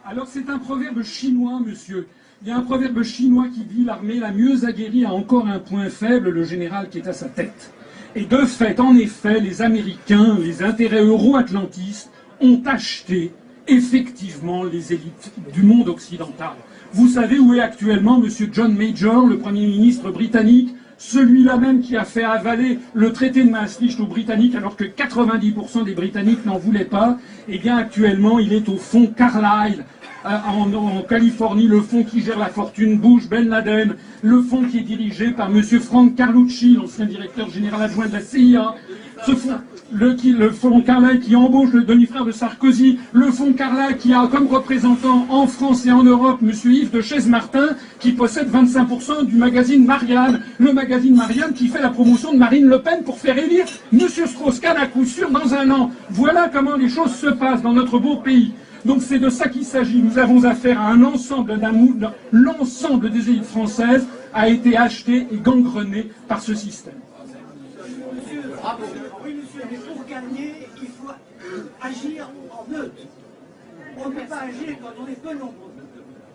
Alors c'est un proverbe chinois, monsieur. Il y a un proverbe chinois qui dit « L'armée la mieux aguerrie a encore un point faible, le général qui est à sa tête ». Et de fait, en effet, les Américains, les intérêts euro-atlantistes, ont acheté effectivement les élites du monde occidental. Vous savez où est actuellement M. John Major, le Premier ministre britannique, celui-là même qui a fait avaler le traité de Maastricht aux Britanniques alors que 90% des Britanniques n'en voulaient pas. Eh bien actuellement il est au fonds Carlyle en Californie, le fonds qui gère la fortune Bush, Ben Laden, le fonds qui est dirigé par M. Frank Carlucci, l'ancien directeur général adjoint de la CIA, ce fonds, le fonds Carlyle qui embauche le demi-frère de Sarkozy, le fonds Carlyle qui a comme représentant en France et en Europe M. Yves de Chaise-Martin qui possède 25% du magazine Marianne, le magazine Marianne qui fait la promotion de Marine Le Pen pour faire élire M. Strauss-Kahn à coup sûr dans un an. Voilà comment les choses se passent dans notre beau pays. Donc c'est de ça qu'il s'agit. Nous avons affaire à un ensemble l'ensemble des élites françaises a été acheté et gangrené par ce système. Monsieur, bravo. Oui, monsieur, mais pour gagner, il faut agir en meute. On ne peut pas agir quand on est peu nombreux.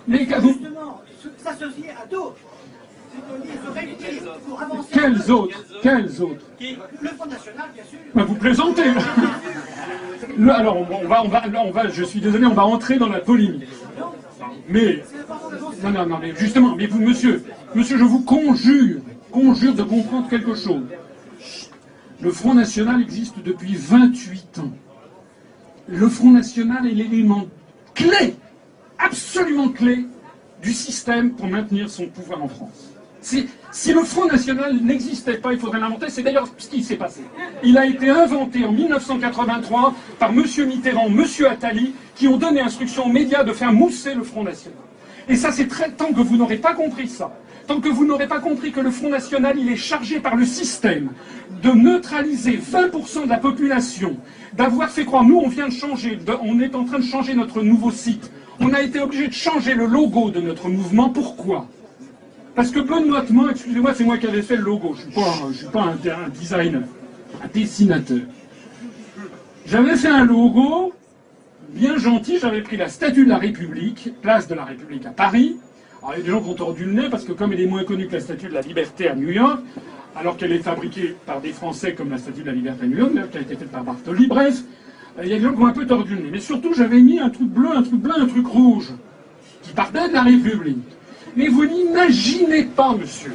Mais justement, s'associer à d'autres. Pour avancer. Quels autres? Quels autres? Le Front National, bien sûr. Ben vous plaisantez. Alors, je suis désolé, on va entrer dans la polémique. Mais, non, mais justement, mais vous, monsieur, je vous conjure de comprendre quelque chose. Le Front National existe depuis 28 ans. Le Front National est l'élément clé, absolument clé, du système pour maintenir son pouvoir en France. Si le Front National n'existait pas, il faudrait l'inventer. C'est d'ailleurs ce qui s'est passé. Il a été inventé en 1983 par M. Mitterrand, M. Attali, qui ont donné instruction aux médias de faire mousser le Front National. Et ça, c'est très... Tant que vous n'aurez pas compris ça, tant que vous n'aurez pas compris que le Front National, il est chargé par le système de neutraliser 20% de la population, d'avoir fait croire... Nous, on vient de changer, on est en train de changer notre nouveau site. On a été obligé de changer le logo de notre mouvement. Pourquoi ? Parce que benoîtement, excusez-moi, c'est moi qui avais fait le logo. Je ne suis pas un designer, un dessinateur. J'avais fait un logo bien gentil, j'avais pris la statue de la République, place de la République à Paris. Alors il y a des gens qui ont tordu le nez parce que comme elle est moins connue que la statue de la Liberté à New York, alors qu'elle est fabriquée par des Français comme la statue de la Liberté à New York, qui a été faite par Bartoli, bref, il y a des gens qui ont un peu tordu le nez. Mais surtout, j'avais mis un truc bleu, un truc blanc, un truc rouge, qui partait de la République. Mais vous n'imaginez pas, monsieur,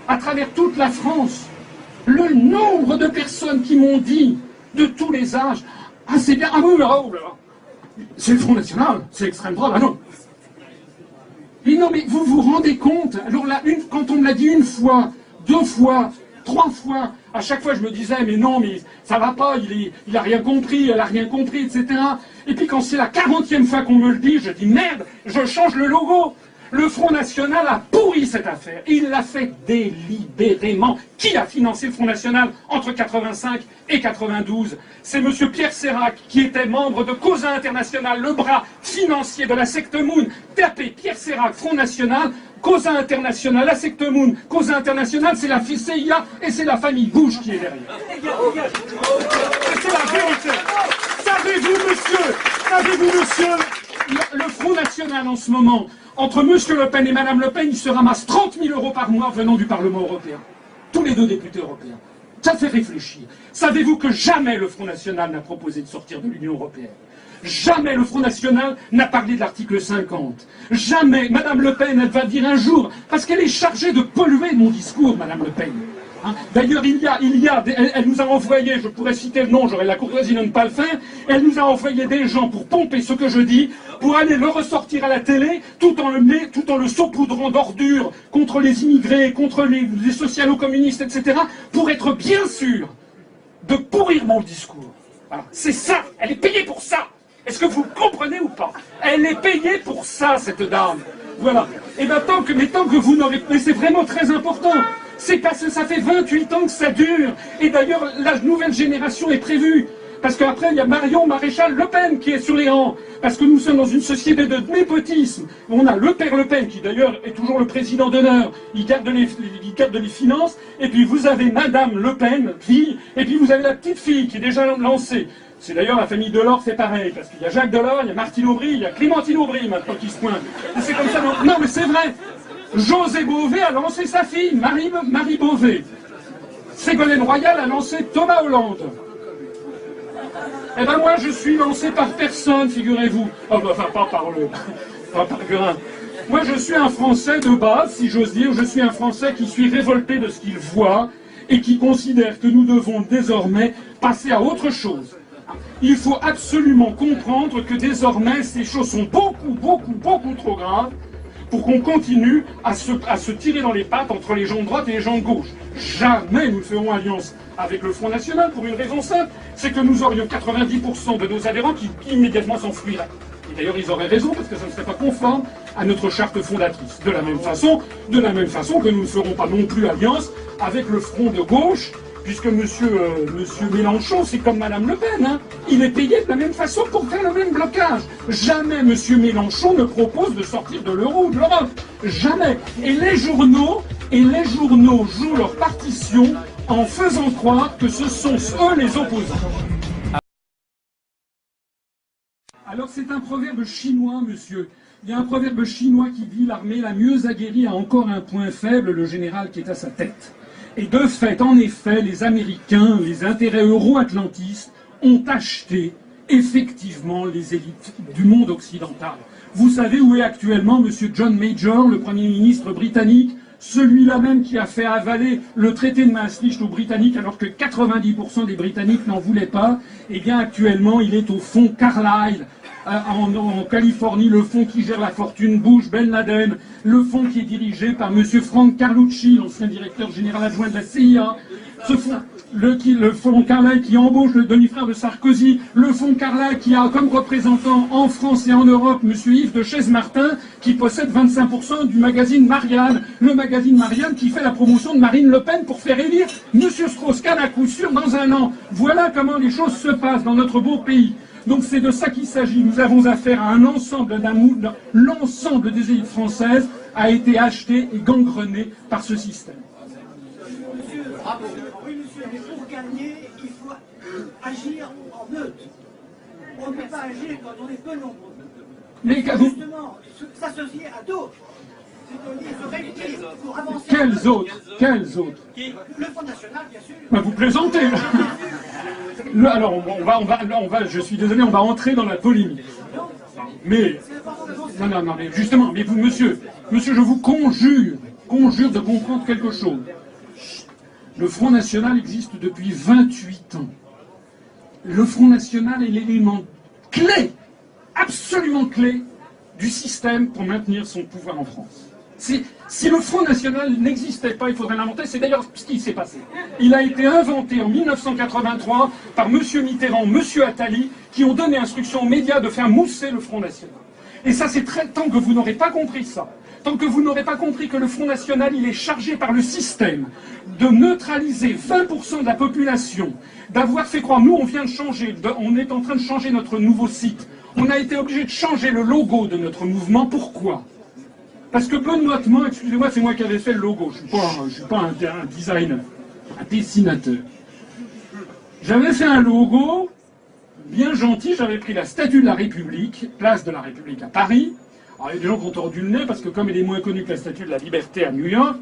à travers toute la France, le nombre de personnes qui m'ont dit, de tous les âges, « Ah, c'est bien, ah oui, oh là là, c'est le Front National, c'est l'extrême droite, ah non !» Mais non, mais vous vous rendez compte? Alors là, quand on me l'a dit une fois, 2 fois, 3 fois, à chaque fois je me disais, mais non, mais ça va pas, il a rien compris, elle a rien compris, etc. Et puis quand c'est la 40e fois qu'on me le dit, je dis, merde, je change le logo. Le Front National a pourri cette affaire. Il l'a fait délibérément. Qui a financé le Front National entre 85 et 92? C'est M. Pierre Sérac, qui était membre de Causa International, le bras financier de la secte Moon. Tapez Pierre Sérac, Front National, Causa International, la secte Moon. Causa International, c'est la CIA et c'est la famille Bush qui est derrière. C'est la vérité. Savez-vous, monsieur, le Front National en ce moment, entre M. Le Pen et Mme Le Pen, il se ramasse 30 000 € par mois venant du Parlement européen. Tous les 2 députés européens. Ça fait réfléchir. Savez-vous que jamais le Front National n'a proposé de sortir de l'Union européenne? Jamais le Front National n'a parlé de l'article 50. Jamais. Mme Le Pen, elle va dire un jour, parce qu'elle est chargée de polluer mon discours, Mme Le Pen. Hein? D'ailleurs, elle nous a envoyé, je pourrais citer le nom, j'aurais la courtoisie de ne pas le faire, elle nous a envoyé des gens pour pomper ce que je dis, pour aller le ressortir à la télé, tout en le saupoudrant d'ordures contre les immigrés, contre les socialo-communistes, etc., pour être bien sûr de pourrir mon discours. Voilà. C'est ça, elle est payée pour ça. Est-ce que vous comprenez ou pas? Elle est payée pour ça, cette dame. Voilà. Et bien tant que vous n'aurez... Mais c'est vraiment très important. C'est parce que ça fait 28 ans que ça dure. Et d'ailleurs, la nouvelle génération est prévue. Parce qu'après, il y a Marion Maréchal Le Pen qui est sur les rangs. Parce que nous sommes dans une société de népotisme. On a le père Le Pen, qui d'ailleurs est toujours le président d'honneur. Il garde les finances. Et puis vous avez Madame Le Pen, fille. Et puis vous avez la petite fille qui est déjà lancée. C'est d'ailleurs la famille Delors fait pareil, parce qu'il y a Jacques Delors, il y a Martine Aubry, il y a Clémentine Aubry maintenant qui se pointe. Et c'est comme ça. Non mais c'est vrai. José Bové a lancé sa fille, Marie Bové. Ségolène Royal a lancé Thomas Hollande. Eh ben moi je suis lancé par personne, figurez-vous. Oh, enfin pas par Guerin. Moi je suis un Français de base, si j'ose dire, je suis un Français qui suis révolté de ce qu'il voit et qui considère que nous devons désormais passer à autre chose. Il faut absolument comprendre que désormais ces choses sont beaucoup trop graves pour qu'on continue à se tirer dans les pattes entre les gens de droite et les gens de gauche. Jamais nous ne ferons alliance avec le Front National pour une raison simple, c'est que nous aurions 90% de nos adhérents qui immédiatement s'enfuiraient. Et d'ailleurs ils auraient raison parce que ça ne serait pas conforme à notre charte fondatrice. De la même façon que nous ne ferons pas non plus alliance avec le Front de gauche, puisque monsieur Mélenchon, c'est comme madame Le Pen, hein. Il est payé de la même façon pour faire le même blocage. Jamais monsieur Mélenchon ne propose de sortir de l'euro ou de l'Europe. Jamais. Et les journaux jouent leur partition en faisant croire que ce sont eux les opposants. Alors c'est un proverbe chinois, monsieur. Il y a un proverbe chinois qui dit « L'armée la mieux aguerrie a encore un point faible, le général qui est à sa tête ». Et de fait, en effet, les Américains, les intérêts euro-atlantistes, ont acheté effectivement les élites du monde occidental. Vous savez où est actuellement M. John Major, le Premier ministre britannique, celui-là même qui a fait avaler le traité de Maastricht aux Britanniques alors que 90% des Britanniques n'en voulaient pas. Eh bien actuellement, il est au fonds Carlyle, en Californie, le fonds qui gère la fortune Bush, Ben Laden, le fonds qui est dirigé par M. Frank Carlucci, l'ancien directeur général adjoint de la CIA, ce fonds, le fonds Carlyle qui embauche le demi-frère de Sarkozy, le fonds Carlyle qui a comme représentant en France et en Europe M. Yves de Chaise-Martin, qui possède 25% du magazine Marianne, le magazine Marianne qui fait la promotion de Marine Le Pen pour faire élire M. Strauss-Kahn à coup sûr dans un an. Voilà comment les choses se passent dans notre beau pays. Donc c'est de ça qu'il s'agit. Nous avons affaire à un ensemble l'ensemble des élites françaises a été acheté et gangrené par ce système. Monsieur, bravo. Oui, monsieur, mais pour gagner, il faut agir en meute. On ne peut pas agir quand on est peu nombreux. Mais justement, s'associer à d'autres. C'est-à-dire se réunir pour avancer. Quels autres? Le Front National, bien sûr. Ben, vous plaisantez. Alors, je suis désolé, on va entrer dans la polémique. Mais, non, mais justement, mais vous, monsieur, je vous conjure de comprendre quelque chose. Le Front National existe depuis 28 ans. Le Front National est l'élément clé, absolument clé, du système pour maintenir son pouvoir en France. Si le Front National n'existait pas, il faudrait l'inventer. C'est d'ailleurs ce qui s'est passé. Il a été inventé en 1983 par M. Mitterrand, M. Attali, qui ont donné instruction aux médias de faire mousser le Front National. Et ça, c'est très... Tant que vous n'aurez pas compris ça, tant que vous n'aurez pas compris que le Front National, il est chargé par le système de neutraliser 20% de la population, d'avoir fait croire... Nous, on vient de changer, on est en train de changer notre nouveau site. On a été obligé de changer le logo de notre mouvement. Pourquoi ? Parce que benoîtement, excusez-moi, c'est moi qui avais fait le logo. Je ne suis pas un designer, un dessinateur. J'avais fait un logo bien gentil, j'avais pris la statue de la République, place de la République à Paris. Alors il y a des gens qui ont tordu le nez, parce que comme elle est moins connue que la statue de la Liberté à New York,